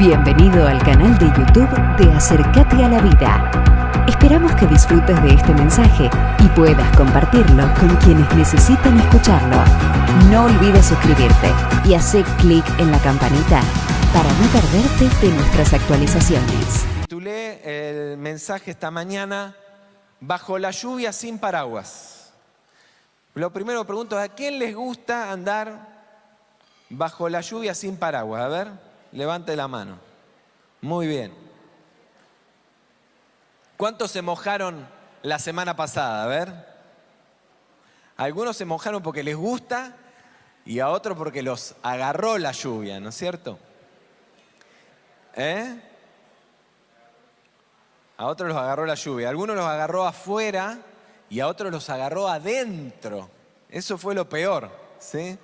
Bienvenido al canal de YouTube de Acercate a la Vida. Esperamos que disfrutes de este mensaje y puedas compartirlo con quienes necesitan escucharlo. No olvides suscribirte y hacer clic en la campanita para no perderte de nuestras actualizaciones. Titulé el mensaje esta mañana, Bajo la lluvia sin paraguas. Lo primero que pregunto es, ¿a quién les gusta andar bajo la lluvia sin paraguas? A ver, levante la mano. Muy bien. ¿Cuántos se mojaron la semana pasada? A ver. Algunos se mojaron porque les gusta y a otros porque los agarró la lluvia, ¿no es cierto? A otros los agarró la lluvia. A algunos los agarró afuera y a otros los agarró adentro. Eso fue lo peor, ¿sí?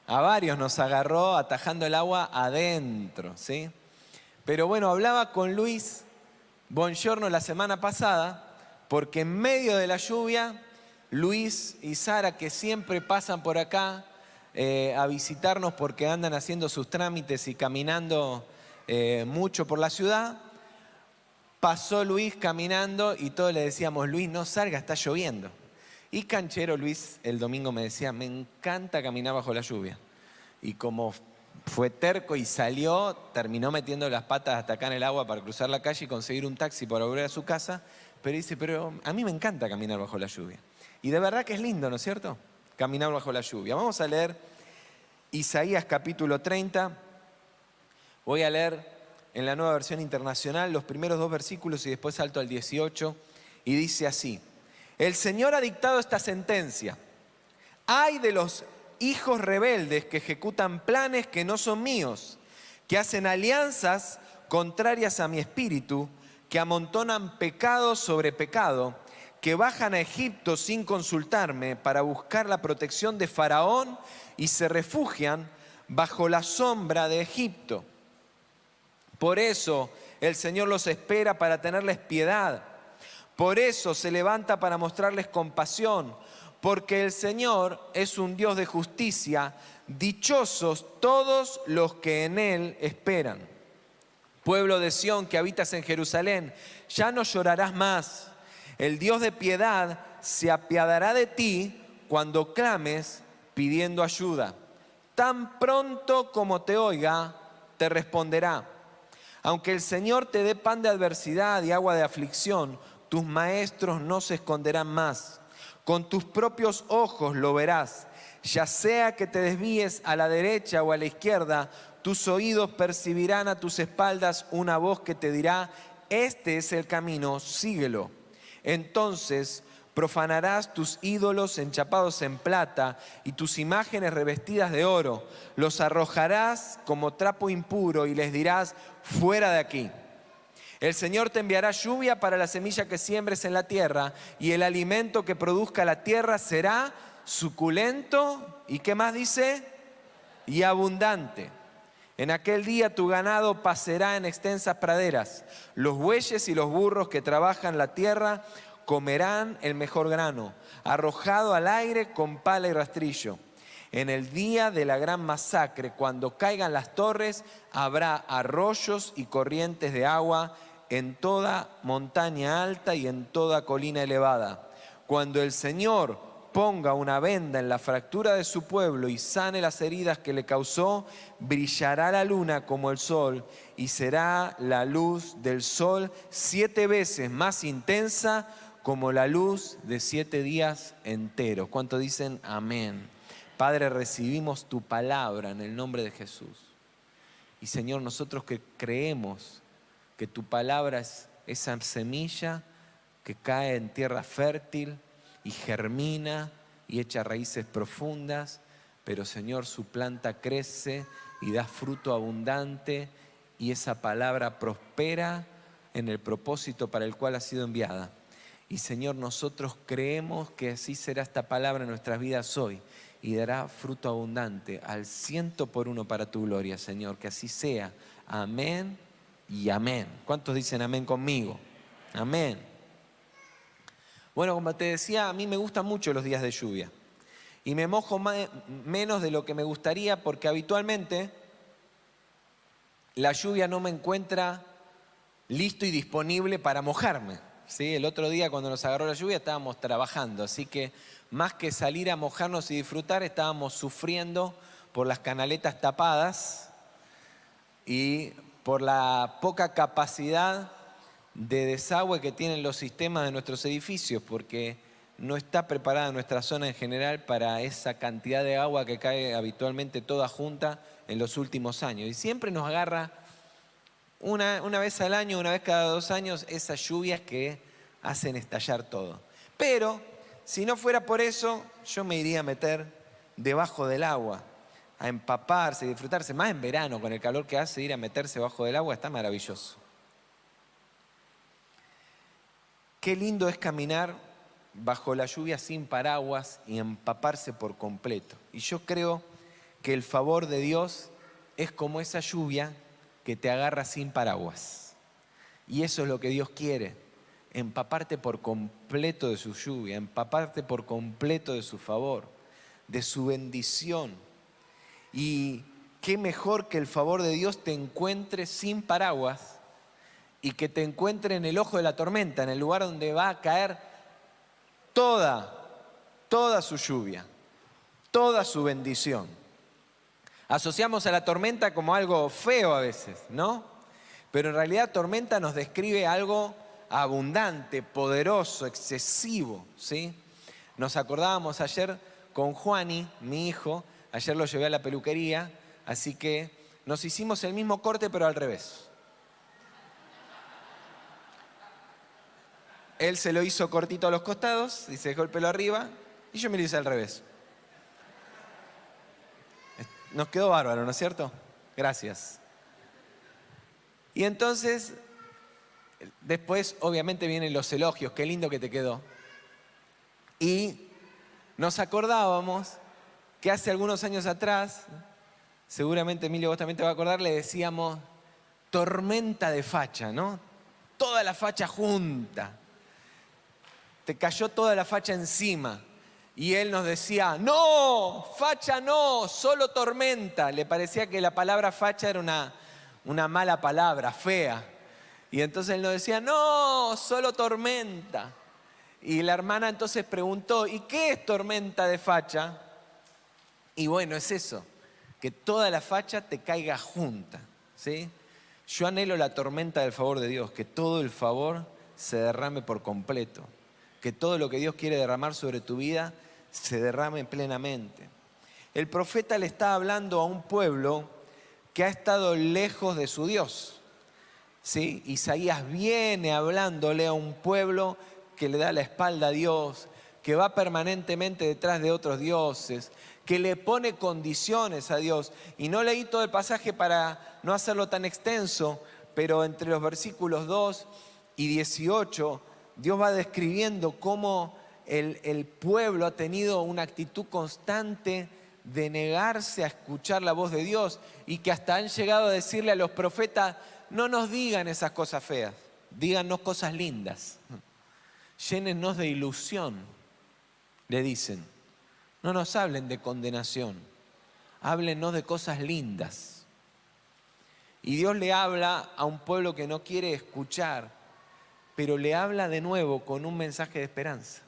A varios nos agarró atajando el agua adentro, ¿sí? Pero bueno, hablaba con Luis Bongiorno la semana pasada porque en medio de la lluvia, Luis y Sara, que siempre pasan por acá a visitarnos porque andan haciendo sus trámites y caminando mucho por la ciudad, pasó Luis caminando y todos le decíamos, Luis, no salga, está lloviendo. Y canchero Luis el domingo me decía, me encanta caminar bajo la lluvia. Y como fue terco y salió, terminó metiendo las patas hasta acá en el agua para cruzar la calle y conseguir un taxi para volver a su casa. Pero dice, pero a mí me encanta caminar bajo la lluvia. Y de verdad que es lindo, ¿no es cierto? Caminar bajo la lluvia. Vamos a leer Isaías capítulo 30. Voy a leer en la Nueva Versión Internacional los primeros 2 versículos y después salto al 18. Y dice así, el Señor ha dictado esta sentencia. Ay de los hijos rebeldes que ejecutan planes que no son míos, que hacen alianzas contrarias a mi espíritu, que amontonan pecado sobre pecado, que bajan a Egipto sin consultarme para buscar la protección de Faraón y se refugian bajo la sombra de Egipto. Por eso el Señor los espera para tenerles piedad. Por eso se levanta para mostrarles compasión. Porque el Señor es un Dios de justicia. Dichosos todos los que en Él esperan. Pueblo de Sión que habitas en Jerusalén, ya no llorarás más. El Dios de piedad se apiadará de ti cuando clames pidiendo ayuda. Tan pronto como te oiga, te responderá. Aunque el Señor te dé pan de adversidad y agua de aflicción, tus maestros no se esconderán más. Con tus propios ojos lo verás. Ya sea que te desvíes a la derecha o a la izquierda, tus oídos percibirán a tus espaldas una voz que te dirá, este es el camino, síguelo. Entonces profanarás tus ídolos enchapados en plata y tus imágenes revestidas de oro. Los arrojarás como trapo impuro y les dirás, fuera de aquí. El Señor te enviará lluvia para la semilla que siembres en la tierra y el alimento que produzca la tierra será suculento y ¿qué más dice? Y abundante. En aquel día tu ganado pasará en extensas praderas. Los bueyes y los burros que trabajan la tierra comerán el mejor grano, arrojado al aire con pala y rastrillo. En el día de la gran masacre, cuando caigan las torres, habrá arroyos y corrientes de agua en toda montaña alta y en toda colina elevada. Cuando el Señor ponga una venda en la fractura de su pueblo y sane las heridas que le causó, brillará la luna como el sol y será la luz del sol 7 veces más intensa como la luz de 7 días enteros. ¿Cuánto dicen amén? Padre, recibimos tu palabra en el nombre de Jesús. Y Señor, nosotros que creemos que tu palabra es esa semilla que cae en tierra fértil y germina y echa raíces profundas, pero Señor, su planta crece y da fruto abundante y esa palabra prospera en el propósito para el cual ha sido enviada. Y Señor, nosotros creemos que así será esta palabra en nuestras vidas hoy y dará fruto abundante al 100 por 1 para tu gloria, Señor. Que así sea. Amén y amén. ¿Cuántos dicen amén conmigo? Amén. Bueno, como te decía, a mí me gustan mucho los días de lluvia. Y me mojo menos de lo que me gustaría porque habitualmente la lluvia no me encuentra listo y disponible para mojarme, ¿sí? El otro día cuando nos agarró la lluvia estábamos trabajando, así que más que salir a mojarnos y disfrutar, estábamos sufriendo por las canaletas tapadas y por la poca capacidad de desagüe que tienen los sistemas de nuestros edificios, porque no está preparada nuestra zona en general para esa cantidad de agua que cae habitualmente toda junta en los últimos años. Y siempre nos agarra una vez al año, una vez cada 2 años, esas lluvias que hacen estallar todo. Pero si no fuera por eso, yo me iría a meter debajo del agua, a empaparse y disfrutarse. Más en verano, con el calor que hace, ir a meterse debajo del agua está maravilloso. Qué lindo es caminar bajo la lluvia sin paraguas y empaparse por completo. Y yo creo que el favor de Dios es como esa lluvia que te agarra sin paraguas. Y eso es lo que Dios quiere, empaparte por completo de su lluvia, empaparte por completo de su favor, de su bendición. Y qué mejor que el favor de Dios te encuentre sin paraguas y que te encuentre en el ojo de la tormenta, en el lugar donde va a caer toda su lluvia, toda su bendición. Asociamos a la tormenta como algo feo a veces, ¿no? Pero en realidad tormenta nos describe algo abundante, poderoso, excesivo, ¿sí? Nos acordábamos ayer con Juani, mi hijo, ayer lo llevé a la peluquería, así que nos hicimos el mismo corte pero al revés. Él se lo hizo cortito a los costados y se dejó el pelo arriba y yo me lo hice al revés. Nos quedó bárbaro, ¿no es cierto? Gracias. Y entonces, después obviamente vienen los elogios, qué lindo que te quedó. Y nos acordábamos que hace algunos años atrás, seguramente Emilio vos también te vas a acordar, le decíamos tormenta de facha, ¿no? Toda la facha junta. Te cayó toda la facha encima. Y él nos decía, no, facha no, solo tormenta. Le parecía que la palabra facha era una mala palabra, fea. Y entonces él nos decía, no, solo tormenta. Y la hermana entonces preguntó, ¿y qué es tormenta de facha? Y bueno, es eso, que toda la facha te caiga junta, ¿sí? Yo anhelo la tormenta del favor de Dios, que todo el favor se derrame por completo. Que todo lo que Dios quiere derramar sobre tu vida se derrame plenamente. El profeta le está hablando a un pueblo que ha estado lejos de su Dios, ¿sí? Isaías viene hablándole a un pueblo que le da la espalda a Dios, que va permanentemente detrás de otros dioses, que le pone condiciones a Dios. Y no leí todo el pasaje para no hacerlo tan extenso, pero entre los versículos 2 y 18, Dios va describiendo cómo el pueblo ha tenido una actitud constante de negarse a escuchar la voz de Dios y que hasta han llegado a decirle a los profetas, no nos digan esas cosas feas, díganos cosas lindas, llénennos de ilusión, le dicen, no nos hablen de condenación, háblenos de cosas lindas. Y Dios le habla a un pueblo que no quiere escuchar, pero le habla de nuevo con un mensaje de esperanza.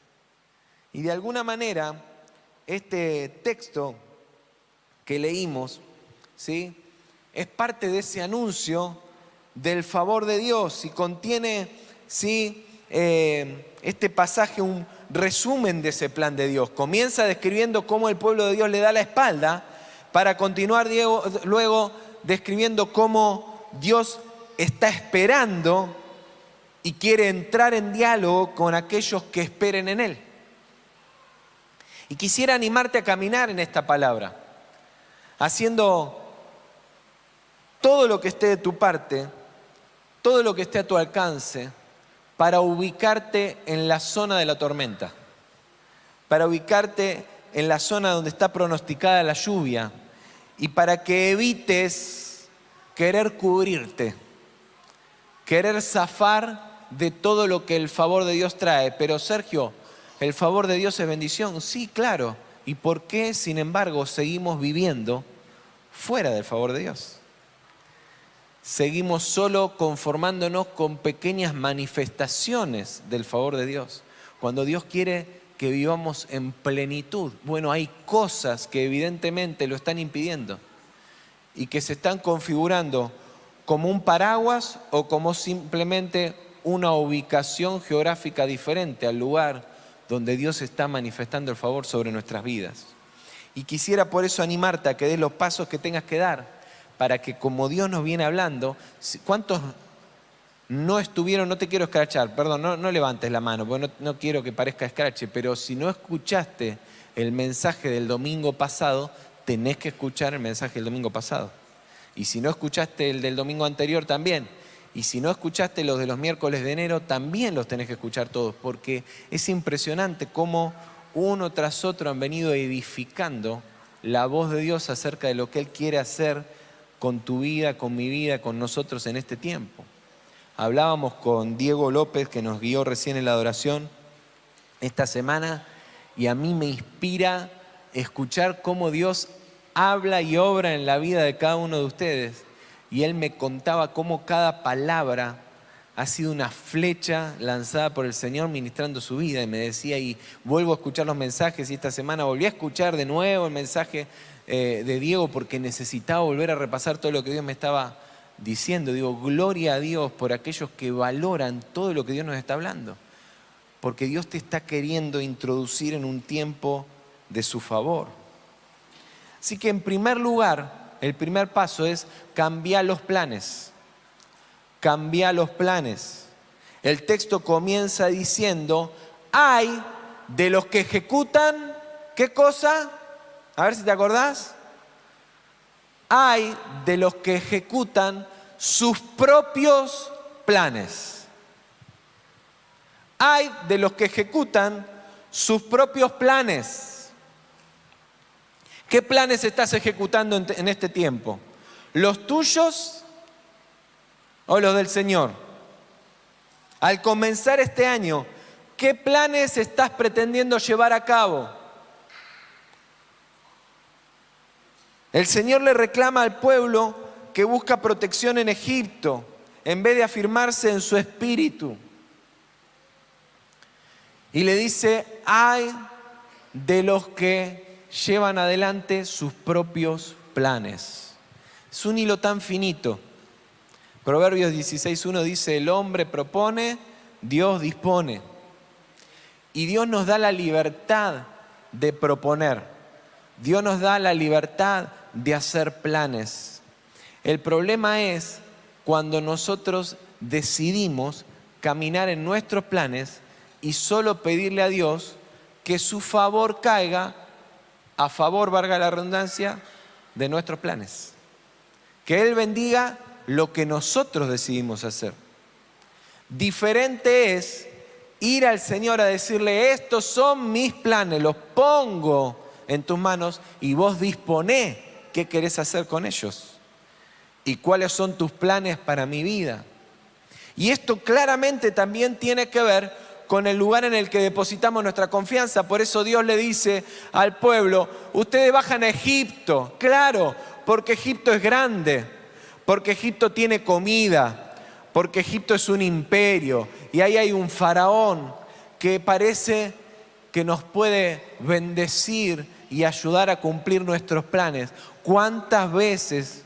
Y de alguna manera, este texto que leímos, ¿sí?, es parte de ese anuncio del favor de Dios y contiene, ¿sí?, este pasaje un resumen de ese plan de Dios. Comienza describiendo cómo el pueblo de Dios le da la espalda para continuar luego describiendo cómo Dios está esperando y quiere entrar en diálogo con aquellos que esperen en Él. Y quisiera animarte a caminar en esta palabra, haciendo todo lo que esté de tu parte, todo lo que esté a tu alcance, para ubicarte en la zona de la tormenta, para ubicarte en la zona donde está pronosticada la lluvia y para que evites querer cubrirte, querer zafar de todo lo que el favor de Dios trae. Pero Sergio, ¿el favor de Dios es bendición? Sí, claro. ¿Y por qué, sin embargo, seguimos viviendo fuera del favor de Dios? seguimos solo conformándonos con pequeñas manifestaciones del favor de Dios. Cuando Dios quiere que vivamos en plenitud, bueno, hay cosas que evidentemente lo están impidiendo y que se están configurando como un paraguas o como simplemente una ubicación geográfica diferente al lugar donde Dios está manifestando el favor sobre nuestras vidas. Y quisiera por eso animarte a que des los pasos que tengas que dar para que, como Dios nos viene hablando, ¿cuántos no estuvieron? No te quiero escrachar, perdón, no levantes la mano, porque no quiero que parezca escrache, pero si no escuchaste el mensaje del domingo pasado, tenés que escuchar el mensaje del domingo pasado. Y si no escuchaste el del domingo anterior, también. Y si no escuchaste los de los miércoles de enero, también los tenés que escuchar todos, porque es impresionante cómo uno tras otro han venido edificando la voz de Dios acerca de lo que Él quiere hacer con tu vida, con mi vida, con nosotros en este tiempo. Hablábamos con Diego López, que nos guió recién en la adoración esta semana, y a mí me inspira escuchar cómo Dios habla y obra en la vida de cada uno de ustedes. Y él me contaba cómo cada palabra ha sido una flecha lanzada por el Señor ministrando su vida. Y me decía, y vuelvo a escuchar los mensajes, y esta semana volví a escuchar de nuevo el mensaje de Diego porque necesitaba volver a repasar todo lo que Dios me estaba diciendo. Digo, gloria a Dios por aquellos que valoran todo lo que Dios nos está hablando. Porque Dios te está queriendo introducir en un tiempo de su favor. Así que en primer lugar, el primer paso es cambiar los planes. Cambiar los planes. El texto comienza diciendo, hay de los que ejecutan, ¿qué cosa? A ver si te acordás. Hay de los que ejecutan sus propios planes. Hay de los que ejecutan sus propios planes. ¿Qué planes estás ejecutando en este tiempo? ¿Los tuyos o los del Señor? Al comenzar este año, ¿qué planes estás pretendiendo llevar a cabo? El Señor le reclama al pueblo que busca protección en Egipto, en vez de afirmarse en su espíritu. Y le dice, hay de los que llevan adelante sus propios planes. Es un hilo tan finito. Proverbios 16:1 dice, el hombre propone, Dios dispone. Y Dios nos da la libertad de proponer. Dios nos da la libertad de hacer planes. El problema es cuando nosotros decidimos caminar en nuestros planes y solo pedirle a Dios que su favor caiga a favor, valga la redundancia, de nuestros planes. Que Él bendiga lo que nosotros decidimos hacer. Diferente es ir al Señor a decirle, estos son mis planes, los pongo en tus manos y vos disponé qué querés hacer con ellos y cuáles son tus planes para mi vida. Y esto claramente también tiene que ver con el lugar en el que depositamos nuestra confianza. Por eso Dios le dice al pueblo, ustedes bajan a Egipto, claro, porque Egipto es grande, porque Egipto tiene comida, porque Egipto es un imperio y ahí hay un faraón que parece que nos puede bendecir y ayudar a cumplir nuestros planes. ¿Cuántas veces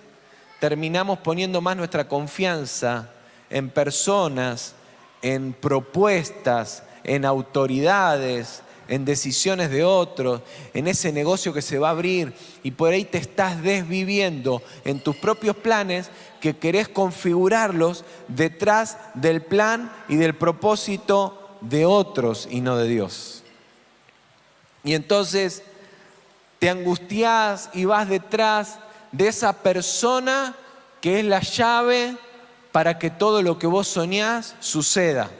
terminamos poniendo más nuestra confianza en personas, en propuestas, en autoridades, en decisiones de otros, en ese negocio que se va a abrir y por ahí te estás desviviendo en tus propios planes que querés configurarlos detrás del plan y del propósito de otros y no de Dios? Y entonces te angustiás y vas detrás de esa persona que es la llave para que todo lo que vos soñás suceda.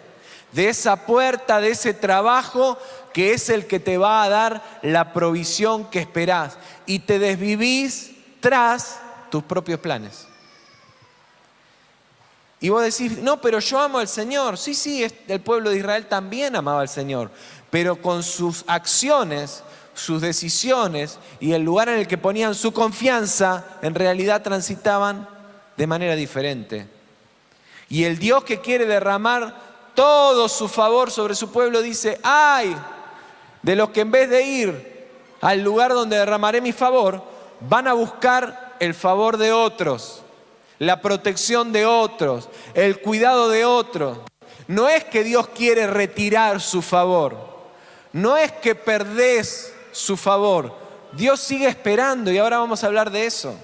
De esa puerta, de ese trabajo que es el que te va a dar la provisión que esperás. Y te desvivís tras tus propios planes. Y vos decís, no, pero yo amo al Señor. Sí, el pueblo de Israel también amaba al Señor. Pero con sus acciones, sus decisiones y el lugar en el que ponían su confianza, en realidad transitaban de manera diferente. Y el Dios que quiere derramar todo su favor sobre su pueblo dice: ¡ay de los que en vez de ir al lugar donde derramaré mi favor, van a buscar el favor de otros, la protección de otros, el cuidado de otros! No es que Dios quiere retirar su favor, no es que perdés su favor. Dios sigue esperando y ahora vamos a hablar de eso.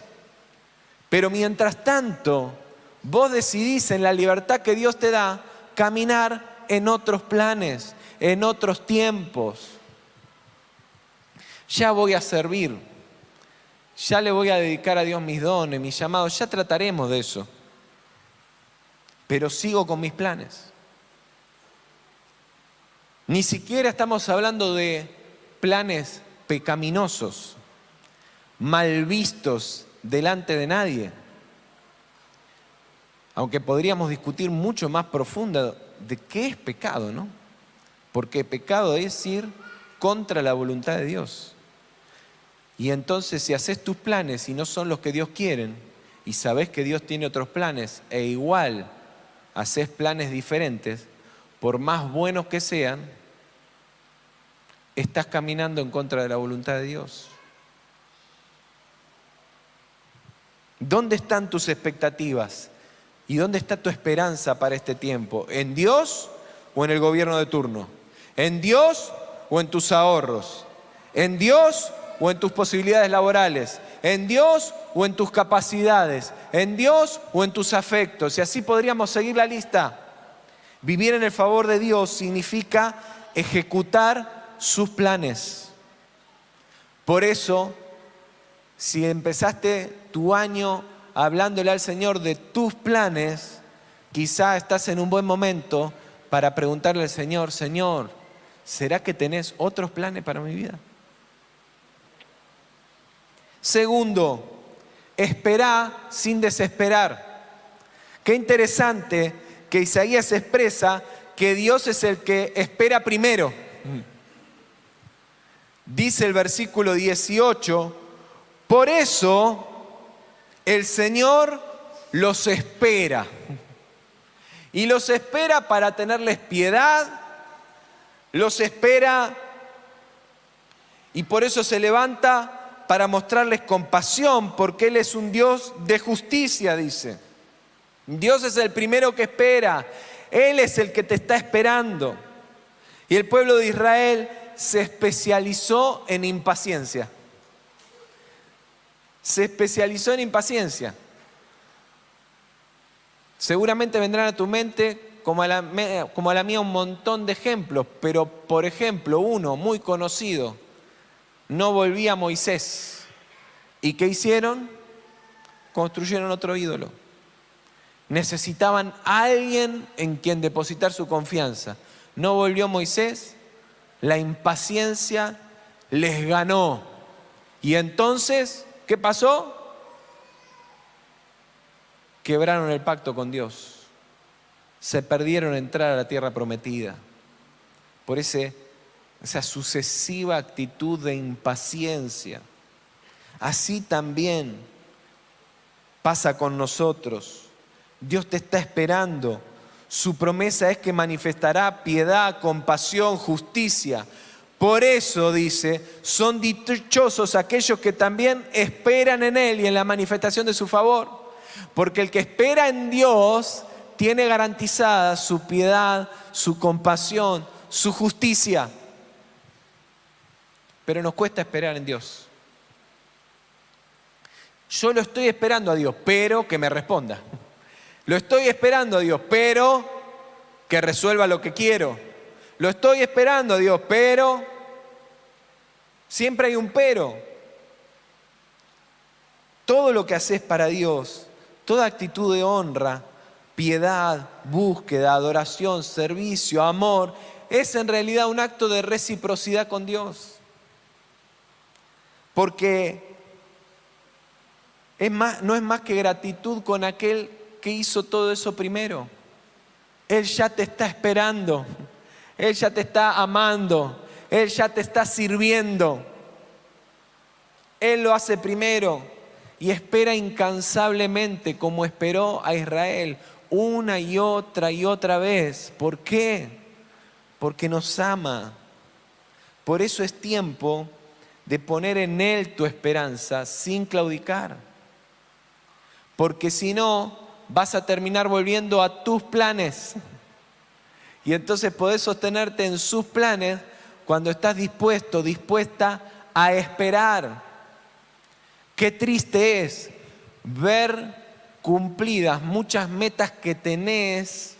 Pero mientras tanto, vos decidís en la libertad que Dios te da caminar en otros planes, en otros tiempos. Ya voy a servir, ya le voy a dedicar a Dios mis dones, mis llamados, ya trataremos de eso. Pero sigo con mis planes. Ni siquiera estamos hablando de planes pecaminosos, mal vistos delante de nadie. Aunque podríamos discutir mucho más profundo de qué es pecado, ¿no? Porque pecado es ir contra la voluntad de Dios. Y entonces, si haces tus planes y no son los que Dios quiere, y sabés que Dios tiene otros planes, e igual haces planes diferentes, por más buenos que sean, estás caminando en contra de la voluntad de Dios. ¿Dónde están tus expectativas? ¿Y dónde está tu esperanza para este tiempo? ¿En Dios o en el gobierno de turno? ¿En Dios o en tus ahorros? ¿En Dios o en tus posibilidades laborales? ¿En Dios o en tus capacidades? ¿En Dios o en tus afectos? Y así podríamos seguir la lista. Vivir en el favor de Dios significa ejecutar sus planes. Por eso, si empezaste tu año hablándole al Señor de tus planes, quizá estás en un buen momento para preguntarle al Señor: Señor, ¿será que tenés otros planes para mi vida? Segundo, esperá sin desesperar. Qué interesante que Isaías expresa que Dios es el que espera primero. Dice el versículo 18: por eso el Señor los espera. Y los espera para tenerles piedad, los espera y por eso se levanta para mostrarles compasión, porque Él es un Dios de justicia, dice. Dios es el primero que espera, Él es el que te está esperando. Y el pueblo de Israel se especializó en impaciencia. Se especializó en impaciencia. Seguramente vendrán a tu mente, como a la mía, un montón de ejemplos, pero por ejemplo, uno muy conocido: no volvía Moisés. ¿Y qué hicieron? Construyeron otro ídolo. Necesitaban a alguien en quien depositar su confianza. No volvió Moisés, la impaciencia les ganó. Y entonces, ¿qué pasó? Quebraron el pacto con Dios. Se perdieron entrar a la tierra prometida. Por esa sucesiva actitud de impaciencia. Así también pasa con nosotros. Dios te está esperando. Su promesa es que manifestará piedad, compasión, justicia. Por eso dice: son dichosos aquellos que también esperan en Él y en la manifestación de su favor. Porque el que espera en Dios tiene garantizada su piedad, su compasión, su justicia. Pero nos cuesta esperar en Dios. Yo lo estoy esperando a Dios, pero que me responda. Lo estoy esperando a Dios, pero que resuelva lo que quiero. Lo estoy esperando a Dios, pero siempre hay un pero. Todo lo que haces para Dios, toda actitud de honra, piedad, búsqueda, adoración, servicio, amor, es en realidad un acto de reciprocidad con Dios. Porque no es más que gratitud con aquel que hizo todo eso primero. Él ya te está esperando, Él ya te está amando, Él ya te está sirviendo. Él lo hace primero y espera incansablemente como esperó a Israel una y otra vez. ¿Por qué? Porque nos ama. Por eso es tiempo de poner en Él tu esperanza sin claudicar. Porque si no, vas a terminar volviendo a tus planes. Y entonces podés sostenerte en sus planes cuando estás dispuesto, dispuesta a esperar. Qué triste es ver cumplidas muchas metas que tenés,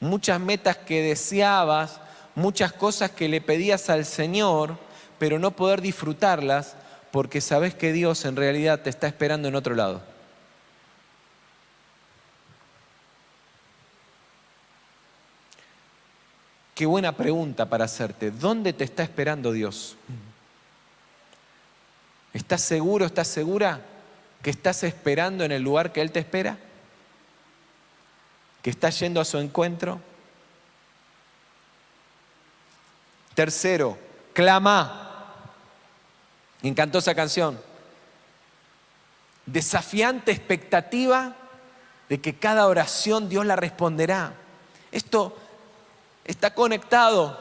muchas metas que deseabas, muchas cosas que le pedías al Señor, pero no poder disfrutarlas porque sabés que Dios en realidad te está esperando en otro lado. Qué buena pregunta para hacerte. ¿Dónde te está esperando Dios? ¿Estás seguro, estás segura que estás esperando en el lugar que Él te espera? ¿Que estás yendo a su encuentro? Tercero, clama. Me encantó esa canción. Desafiante expectativa de que cada oración Dios la responderá. Esto está conectado.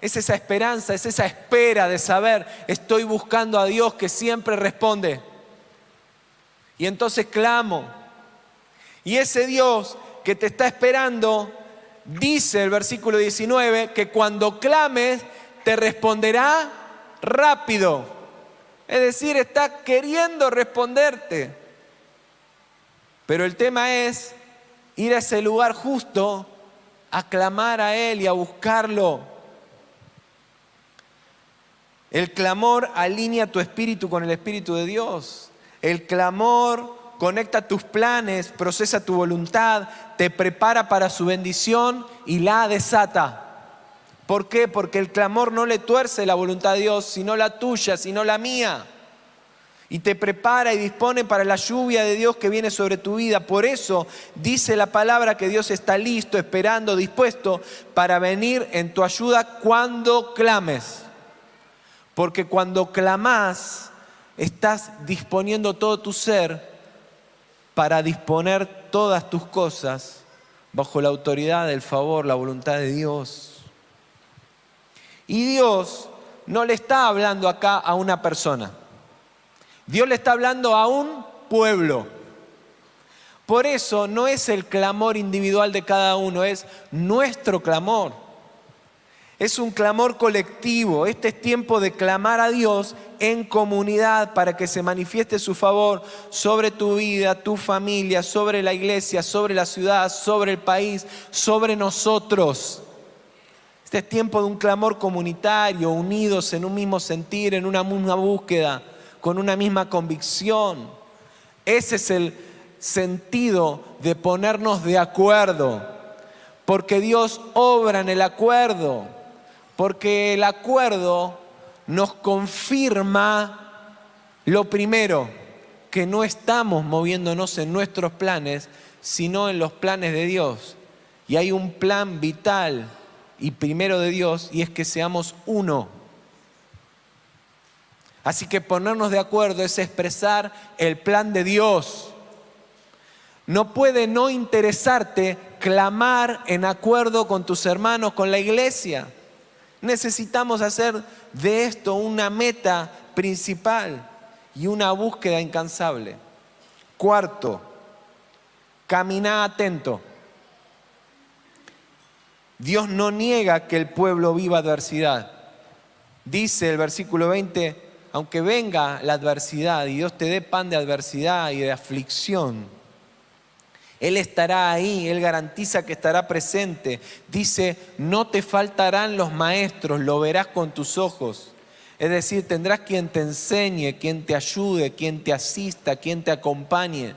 Es esa esperanza, es esa espera de saber, estoy buscando a Dios que siempre responde. Y entonces clamo. Y ese Dios que te está esperando, dice el versículo 19, que cuando clames te responderá rápido. Es decir, está queriendo responderte. Pero el tema es ir a ese lugar justo, a clamar a Él y a buscarlo. El clamor alinea tu espíritu con el Espíritu de Dios. El clamor conecta tus planes, procesa tu voluntad, te prepara para su bendición y la desata. ¿Por qué? Porque el clamor no le tuerce la voluntad de Dios, sino la tuya, sino la mía. Y te prepara y dispone para la lluvia de Dios que viene sobre tu vida. Por eso dice la palabra que Dios está listo, esperando, dispuesto para venir en tu ayuda cuando clames. Porque cuando clamás, estás disponiendo todo tu ser para disponer todas tus cosas bajo la autoridad, el favor, la voluntad de Dios. Y Dios no le está hablando acá a una persona. Dios le está hablando a un pueblo. Por eso no es el clamor individual de cada uno, es nuestro clamor. Es un clamor colectivo. Este es tiempo de clamar a Dios en comunidad para que se manifieste su favor sobre tu vida, tu familia, sobre la iglesia, sobre la ciudad, sobre el país, sobre nosotros. Este es tiempo de un clamor comunitario, unidos en un mismo sentir, en una misma búsqueda, con una misma convicción. Ese es el sentido de ponernos de acuerdo, porque Dios obra en el acuerdo. Porque el acuerdo nos confirma lo primero, que no estamos moviéndonos en nuestros planes, sino en los planes de Dios. Y hay un plan vital y primero de Dios, y es que seamos uno. Así que ponernos de acuerdo es expresar el plan de Dios. No puede no interesarte clamar en acuerdo con tus hermanos, con la iglesia. Necesitamos hacer de esto una meta principal y una búsqueda incansable. Cuarto, camina atento. Dios no niega que el pueblo viva adversidad. Dice el versículo 20, aunque venga la adversidad y Dios te dé pan de adversidad y de aflicción, Él estará ahí, Él garantiza que estará presente. Dice, no te faltarán los maestros, lo verás con tus ojos. Es decir, tendrás quien te enseñe, quien te ayude, quien te asista, quien te acompañe.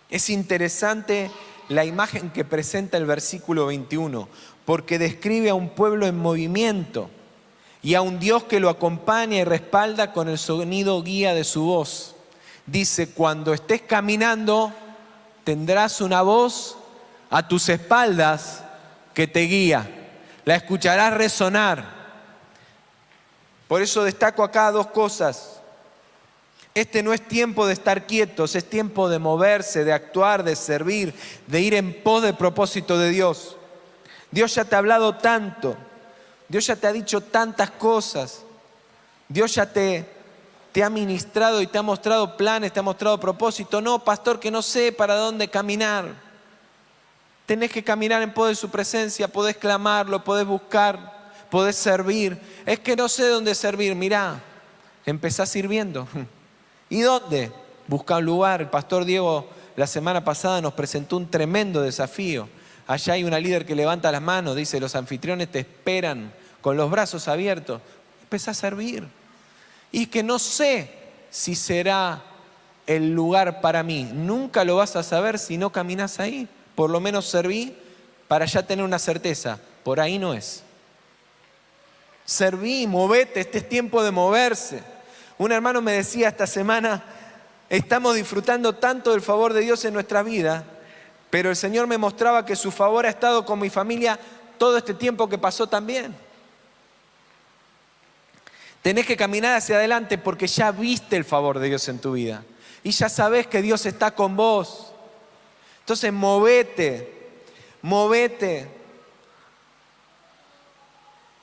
Es interesante la imagen que presenta el versículo 21, porque describe a un pueblo en movimiento y a un Dios que lo acompaña y respalda con el sonido guía de su voz. Dice, cuando estés caminando, tendrás una voz a tus espaldas que te guía. La escucharás resonar. Por eso destaco acá dos cosas. Este no es tiempo de estar quietos, es tiempo de moverse, de actuar, de servir, de ir en pos del propósito de Dios. Dios ya te ha hablado tanto, Dios ya te ha dicho tantas cosas, Dios ya te ha ministrado y te ha mostrado planes, te ha mostrado propósito. No, pastor, que no sé para dónde caminar. Tenés que caminar en pos de su presencia, podés clamarlo, podés buscar, podés servir. Es que no sé dónde servir, mirá, empezá sirviendo. ¿Y dónde? Busca un lugar. El pastor Diego la semana pasada nos presentó un tremendo desafío. Allá hay una líder que levanta las manos, dice, los anfitriones te esperan con los brazos abiertos. Empezá a servir. Y que no sé si será el lugar para mí. Nunca lo vas a saber si no caminas ahí. Por lo menos serví para ya tener una certeza. Por ahí no es. Serví, movete, este es tiempo de moverse. Un hermano me decía esta semana, estamos disfrutando tanto del favor de Dios en nuestra vida, pero el Señor me mostraba que su favor ha estado con mi familia todo este tiempo que pasó también. Tenés que caminar hacia adelante porque ya viste el favor de Dios en tu vida. Y ya sabés que Dios está con vos. Entonces movete.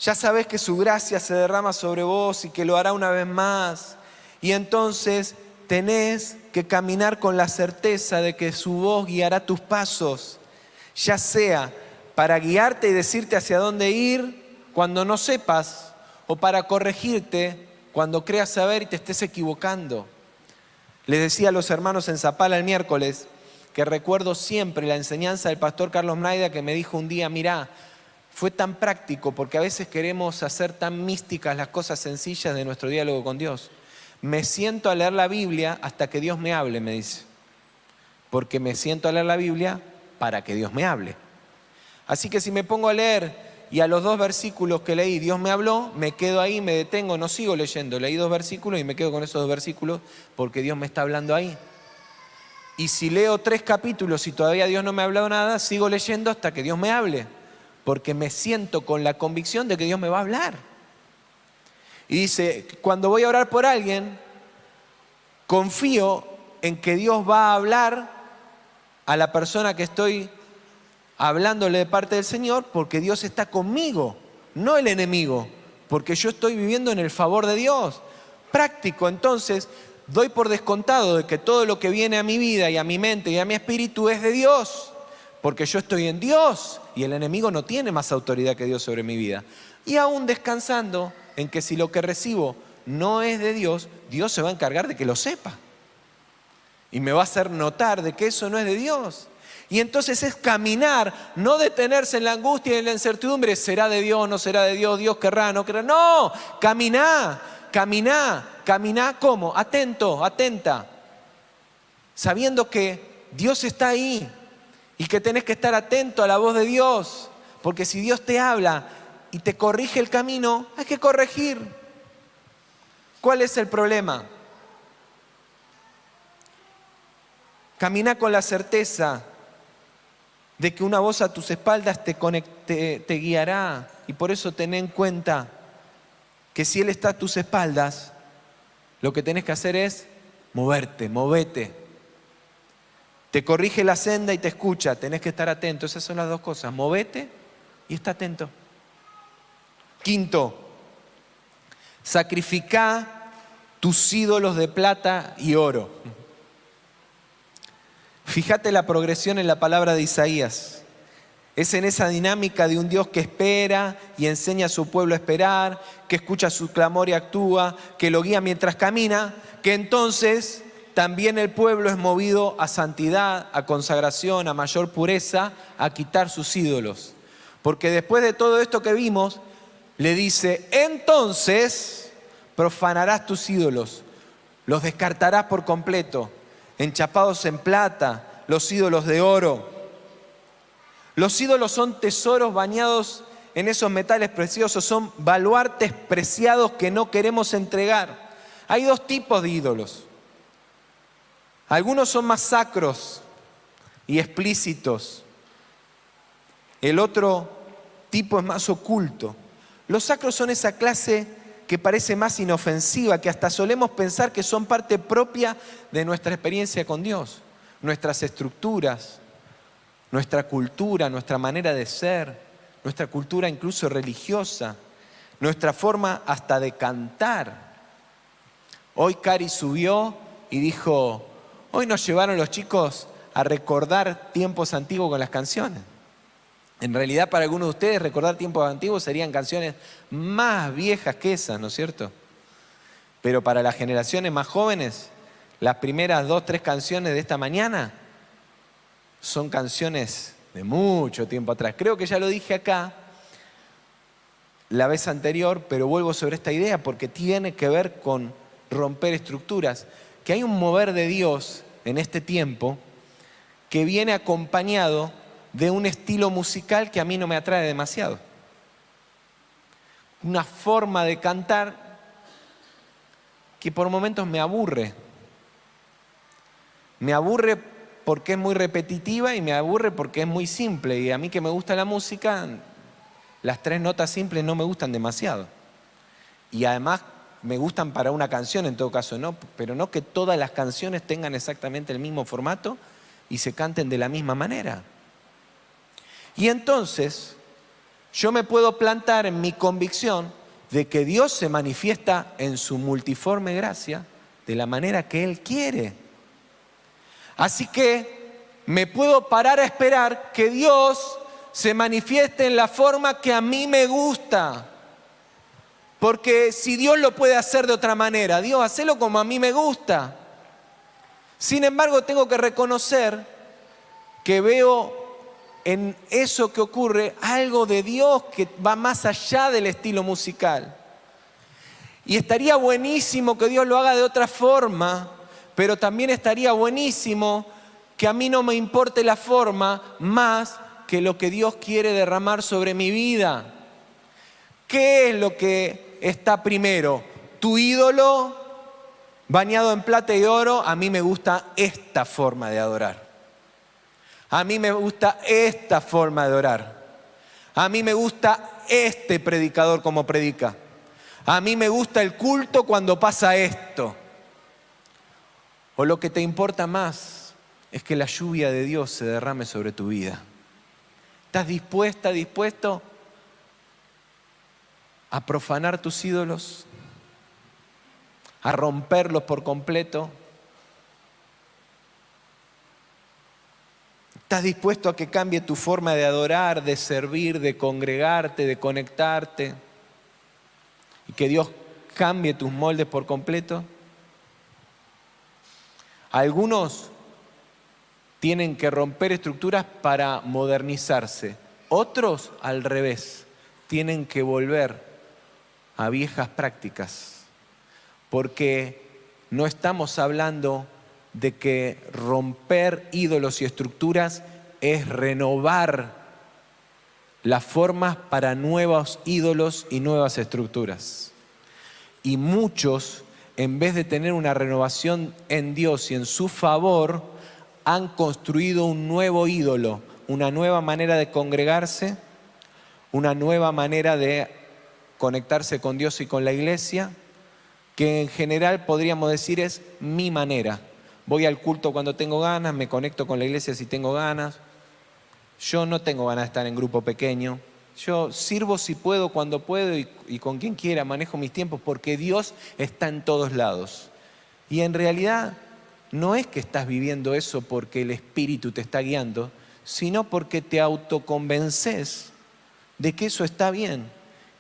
Ya sabés que su gracia se derrama sobre vos y que lo hará una vez más. Y entonces tenés que caminar con la certeza de que su voz guiará tus pasos. Ya sea para guiarte y decirte hacia dónde ir cuando no sepas, o para corregirte cuando creas saber y te estés equivocando. Les decía a los hermanos en Zapala el miércoles que recuerdo siempre la enseñanza del pastor Carlos Mnaida, que me dijo un día, mirá, fue tan práctico porque a veces queremos hacer tan místicas las cosas sencillas de nuestro diálogo con Dios. Me siento a leer la Biblia hasta que Dios me hable, me dice. Porque me siento a leer la Biblia para que Dios me hable. Así que si me pongo a leer y a los 2 versículos que leí Dios me habló, me quedo ahí, me detengo, no sigo leyendo. Leí 2 versículos y me quedo con esos 2 versículos porque Dios me está hablando ahí. Y si leo 3 capítulos y todavía Dios no me ha hablado nada, sigo leyendo hasta que Dios me hable. Porque me siento con la convicción de que Dios me va a hablar. Y dice, cuando voy a orar por alguien, confío en que Dios va a hablar a la persona que estoy hablándole de parte del Señor, porque Dios está conmigo, no el enemigo, porque yo estoy viviendo en el favor de Dios. Práctico, entonces, doy por descontado de que todo lo que viene a mi vida y a mi mente y a mi espíritu es de Dios, porque yo estoy en Dios y el enemigo no tiene más autoridad que Dios sobre mi vida. Y aún descansando en que si lo que recibo no es de Dios, Dios se va a encargar de que lo sepa. Y me va a hacer notar de que eso no es de Dios. Y entonces es caminar, no detenerse en la angustia y en la incertidumbre. ¿Será de Dios? ¿No será de Dios? ¿Dios querrá? ¿No querrá? No, caminá. ¿Cómo? Atento, atenta. Sabiendo que Dios está ahí. Y que tenés que estar atento a la voz de Dios. Porque si Dios te habla y te corrige el camino, hay que corregir. ¿Cuál es el problema? Camina con la certeza de que una voz a tus espaldas te guiará. Y por eso ten en cuenta que si Él está a tus espaldas, lo que tenés que hacer es movete. Te corrige la senda y te escucha, tenés que estar atento. Esas son las 2 cosas, movete y está atento. 5, sacrificá tus ídolos de plata y oro. Fíjate la progresión en la palabra de Isaías. Es en esa dinámica de un Dios que espera y enseña a su pueblo a esperar, que escucha su clamor y actúa, que lo guía mientras camina, que entonces también el pueblo es movido a santidad, a consagración, a mayor pureza, a quitar sus ídolos. Porque después de todo esto que vimos, le dice, entonces profanarás tus ídolos, los descartarás por completo, enchapados en plata, los ídolos de oro. Los ídolos son tesoros bañados en esos metales preciosos, son baluartes preciados que no queremos entregar. Hay 2 tipos de ídolos. Algunos son más sacros y explícitos. El otro tipo es más oculto. Los sacros son esa clase que parece más inofensiva, que hasta solemos pensar que son parte propia de nuestra experiencia con Dios. Nuestras estructuras, nuestra cultura, nuestra manera de ser, nuestra cultura incluso religiosa, nuestra forma hasta de cantar. Hoy Cari subió y dijo, hoy nos llevaron los chicos a recordar tiempos antiguos con las canciones. En realidad, para algunos de ustedes, recordar tiempos antiguos serían canciones más viejas que esas, ¿no es cierto? Pero para las generaciones más jóvenes, las primeras 2, 3 canciones de esta mañana son canciones de mucho tiempo atrás. Creo que ya lo dije acá la vez anterior, pero vuelvo sobre esta idea porque tiene que ver con romper estructuras. Que hay un mover de Dios en este tiempo que viene acompañado de un estilo musical que a mí no me atrae demasiado. Una forma de cantar que por momentos me aburre. Me aburre porque es muy repetitiva y me aburre porque es muy simple. Y a mí que me gusta la música, las 3 notas simples no me gustan demasiado. Y además me gustan para una canción en todo caso, ¿no? Pero no que todas las canciones tengan exactamente el mismo formato y se canten de la misma manera. Y entonces yo me puedo plantar en mi convicción de que Dios se manifiesta en su multiforme gracia de la manera que Él quiere. Así que me puedo parar a esperar que Dios se manifieste en la forma que a mí me gusta. Porque si Dios lo puede hacer de otra manera, Dios, hacelo como a mí me gusta. Sin embargo, tengo que reconocer que veo en eso que ocurre algo de Dios que va más allá del estilo musical. Y estaría buenísimo que Dios lo haga de otra forma, pero también estaría buenísimo que a mí no me importe la forma más que lo que Dios quiere derramar sobre mi vida. ¿Qué es lo que está primero? ¿Tu ídolo bañado en plata y oro? A mí me gusta esta forma de adorar. A mí me gusta esta forma de orar. A mí me gusta este predicador como predica. A mí me gusta el culto cuando pasa esto. O lo que te importa más es que la lluvia de Dios se derrame sobre tu vida. ¿Estás dispuesto a profanar tus ídolos? ¿A romperlos por completo? ¿Estás dispuesto a que cambie tu forma de adorar, de servir, de congregarte, de conectarte? ¿Y que Dios cambie tus moldes por completo? Algunos tienen que romper estructuras para modernizarse. Otros, al revés, tienen que volver a viejas prácticas. Porque no estamos hablando de que romper ídolos y estructuras es renovar las formas para nuevos ídolos y nuevas estructuras. Y muchos, en vez de tener una renovación en Dios y en su favor, han construido un nuevo ídolo, una nueva manera de congregarse, una nueva manera de conectarse con Dios y con la iglesia, que en general podríamos decir es mi manera. Voy al culto cuando tengo ganas, me conecto con la iglesia si tengo ganas. Yo no tengo ganas de estar en grupo pequeño. Yo sirvo si puedo, cuando puedo y con quien quiera, manejo mis tiempos porque Dios está en todos lados. Y en realidad no es que estás viviendo eso porque el Espíritu te está guiando, sino porque te autoconvences de que eso está bien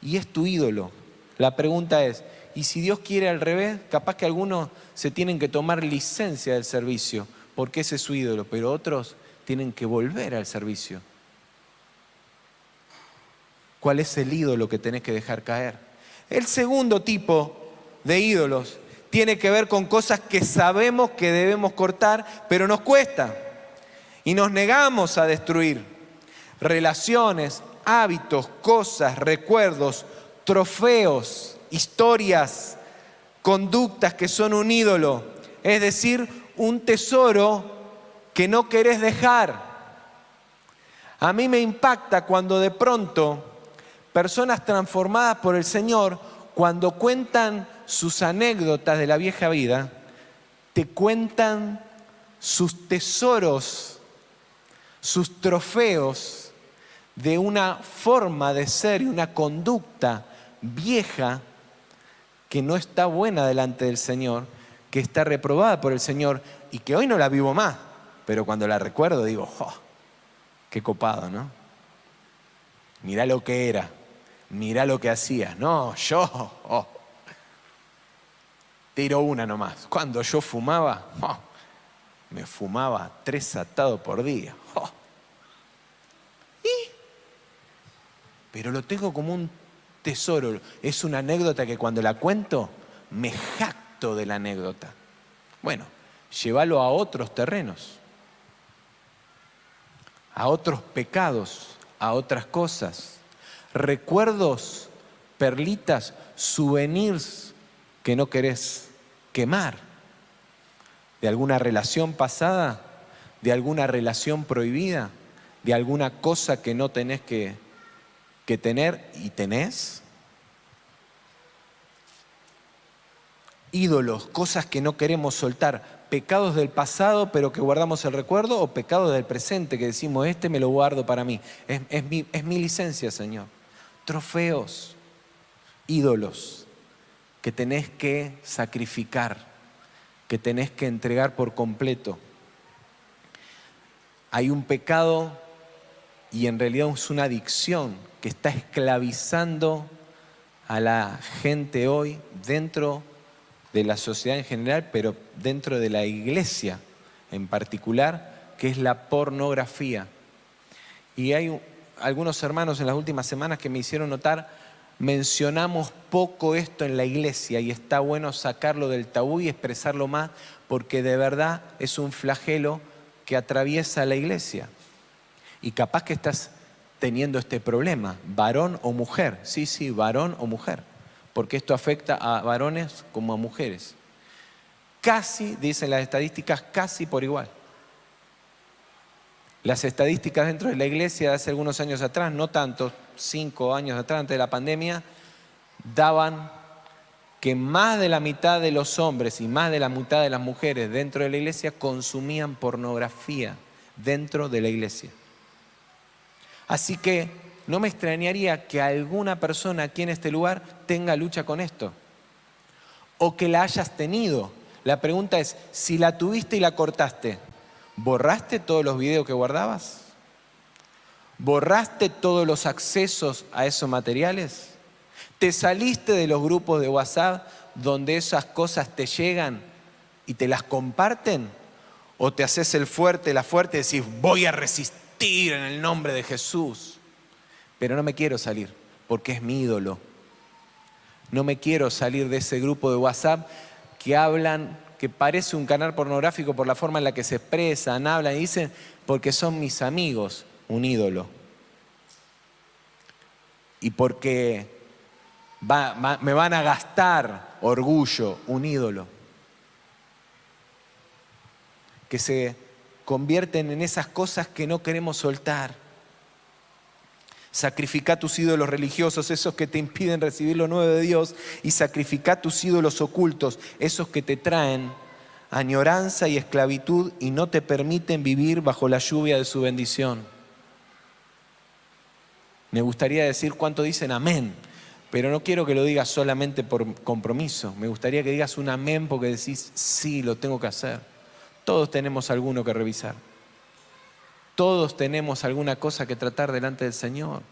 y es tu ídolo. La pregunta es, ¿y si Dios quiere al revés? Capaz que algunos se tienen que tomar licencia del servicio porque ese es su ídolo, pero otros tienen que volver al servicio. ¿Cuál es el ídolo que tenés que dejar caer? El segundo tipo de ídolos tiene que ver con cosas que sabemos que debemos cortar, pero nos cuesta y nos negamos a destruir. Relaciones, hábitos, cosas, recuerdos, trofeos, historias, conductas que son un ídolo, es decir, un tesoro que no querés dejar. A mí me impacta cuando de pronto personas transformadas por el Señor cuando cuentan sus anécdotas de la vieja vida, te cuentan sus tesoros, sus trofeos de una forma de ser y una conducta vieja que no está buena delante del Señor, que está reprobada por el Señor y que hoy no la vivo más, pero cuando la recuerdo digo, ¡oh, qué copado!, ¿no? Mirá lo que era, mirá lo que hacías. No, yo, tiro una nomás. Cuando yo fumaba, me fumaba 3 atados por día. Pero lo tengo como un tesoro. Es una anécdota que cuando la cuento, me jacto de la anécdota. Bueno, llévalo a otros terrenos, a otros pecados, a otras cosas. Recuerdos, perlitas, souvenirs que no querés quemar. De alguna relación pasada, de alguna relación prohibida, de alguna cosa que no tenés que tener y tenés. Ídolos, cosas que no queremos soltar, pecados del pasado pero que guardamos el recuerdo, o pecados del presente que decimos, este me lo guardo para mí, es mi licencia, Señor. Trofeos, ídolos que tenés que sacrificar, que tenés que entregar por completo. Hay un pecado y en realidad es una adicción que está esclavizando a la gente hoy dentro de la sociedad en general, pero dentro de la iglesia en particular, que es la pornografía. Y hay algunos hermanos en las últimas semanas que me hicieron notar, mencionamos poco esto en la iglesia y está bueno sacarlo del tabú y expresarlo más, porque de verdad es un flagelo que atraviesa la iglesia. Y capaz que estás teniendo este problema, varón o mujer. Sí, varón o mujer. Porque esto afecta a varones como a mujeres. Casi, dicen las estadísticas, casi por igual. Las estadísticas dentro de la iglesia de hace algunos años atrás, no tanto, 5 años atrás, antes de la pandemia, daban que más de la mitad de los hombres y más de la mitad de las mujeres dentro de la iglesia consumían pornografía dentro de la iglesia. Así que no me extrañaría que alguna persona aquí en este lugar tenga lucha con esto. O que la hayas tenido. La pregunta es, si la tuviste y la cortaste, ¿borraste todos los videos que guardabas? ¿Borraste todos los accesos a esos materiales? ¿Te saliste de los grupos de WhatsApp donde esas cosas te llegan y te las comparten? ¿O te haces el fuerte, la fuerte y decís, voy a resistir en el nombre de Jesús? Pero no me quiero salir porque es mi ídolo. No me quiero salir de ese grupo de WhatsApp que hablan, que parece un canal pornográfico por la forma en la que se expresan, hablan y dicen, porque son mis amigos, un ídolo. Y porque me van a gastar orgullo, un ídolo. Que se convierten en esas cosas que no queremos soltar. Sacrifica tus ídolos religiosos, esos que te impiden recibir lo nuevo de Dios, y sacrifica tus ídolos ocultos, esos que te traen añoranza y esclavitud y no te permiten vivir bajo la lluvia de su bendición. Me gustaría decir cuánto dicen amén, pero no quiero que lo digas solamente por compromiso. Me gustaría que digas un amén porque decís, sí, lo tengo que hacer. Todos tenemos alguno que revisar. Todos tenemos alguna cosa que tratar delante del Señor.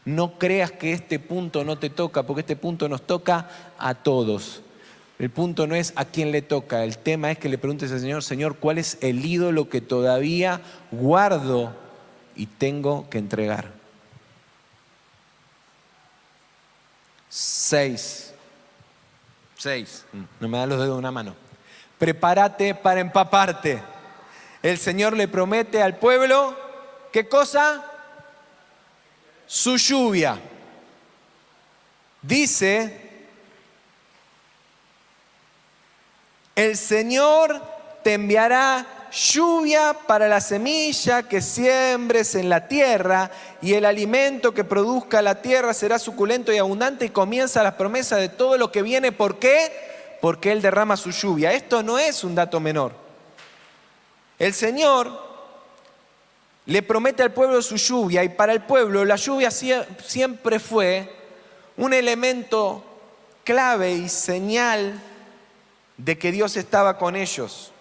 No creas que este punto no te toca, porque este punto nos toca a todos. El punto no es a quién le toca, el tema es que le preguntes al Señor, Señor, ¿cuál es el ídolo que todavía guardo y tengo que entregar? 6. No me dan los dedos de una mano. Prepárate para empaparte. El Señor le promete al pueblo, ¿qué cosa? Su lluvia. Dice, el Señor te enviará lluvia para la semilla que siembres en la tierra, y el alimento que produzca la tierra será suculento y abundante. Y comienza la promesa de todo lo que viene. ¿Por qué? Porque Él derrama su lluvia. Esto no es un dato menor. El Señor le promete al pueblo su lluvia, y para el pueblo la lluvia siempre fue un elemento clave y señal de que Dios estaba con ellos.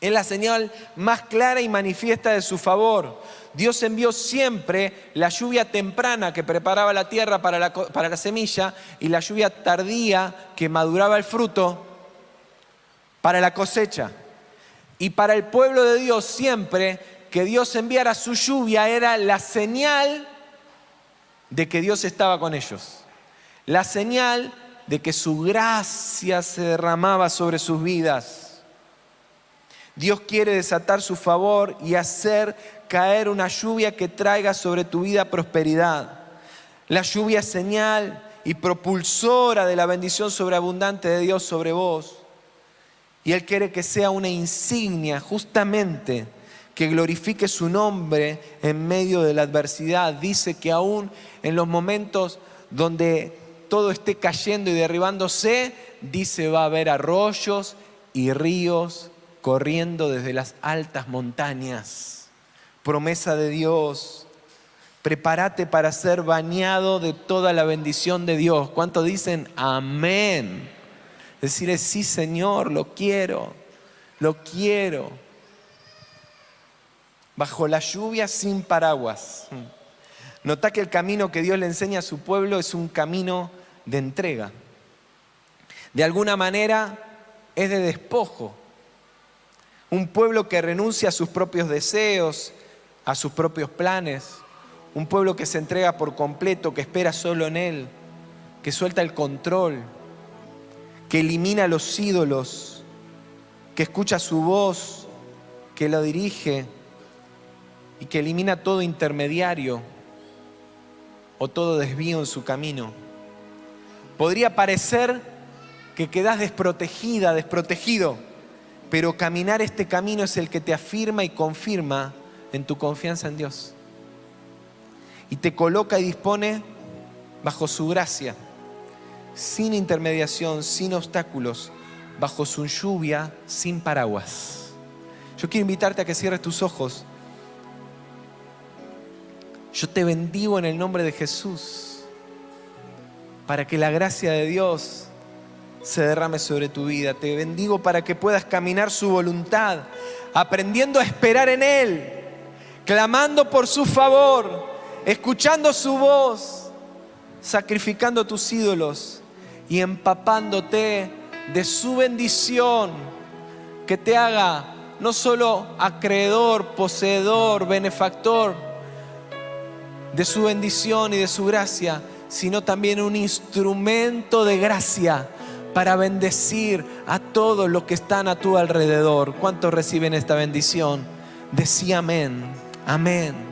Es la señal más clara y manifiesta de su favor. Dios envió siempre la lluvia temprana que preparaba la tierra para la semilla, y la lluvia tardía que maduraba el fruto para la cosecha. Y para el pueblo de Dios siempre que Dios enviara su lluvia era la señal de que Dios estaba con ellos. La señal de que su gracia se derramaba sobre sus vidas. Dios quiere desatar su favor y hacer caer una lluvia que traiga sobre tu vida prosperidad. La lluvia es señal y propulsora de la bendición sobreabundante de Dios sobre vos. Y Él quiere que sea una insignia justamente que glorifique su nombre en medio de la adversidad. Dice que aún en los momentos donde todo esté cayendo y derribándose, dice, va a haber arroyos y ríos corriendo desde las altas montañas. Promesa de Dios. Prepárate para ser bañado de toda la bendición de Dios. ¿Cuántos dicen amén? Decirle, sí, Señor, lo quiero, lo quiero. Bajo la lluvia sin paraguas. Nota que el camino que Dios le enseña a su pueblo es un camino de entrega. De alguna manera es de despojo. Un pueblo que renuncia a sus propios deseos, a sus propios planes. Un pueblo que se entrega por completo, que espera solo en Él, que suelta el control, que elimina los ídolos, que escucha su voz, que lo dirige y que elimina todo intermediario o todo desvío en su camino. Podría parecer que quedás desprotegida, desprotegido, pero caminar este camino es el que te afirma y confirma en tu confianza en Dios. Y te coloca y dispone bajo su gracia, sin intermediación, sin obstáculos, bajo su lluvia, sin paraguas. Yo quiero invitarte a que cierres tus ojos. Yo te bendigo en el nombre de Jesús para que la gracia de Dios se derrame sobre tu vida. Te bendigo para que puedas caminar su voluntad, aprendiendo a esperar en Él, clamando por su favor, escuchando su voz, sacrificando tus ídolos y empapándote de su bendición, que te haga no solo acreedor, poseedor, benefactor de su bendición y de su gracia, sino también un instrumento de gracia para bendecir a todos los que están a tu alrededor. ¿Cuántos reciben esta bendición? Decí amén, amén.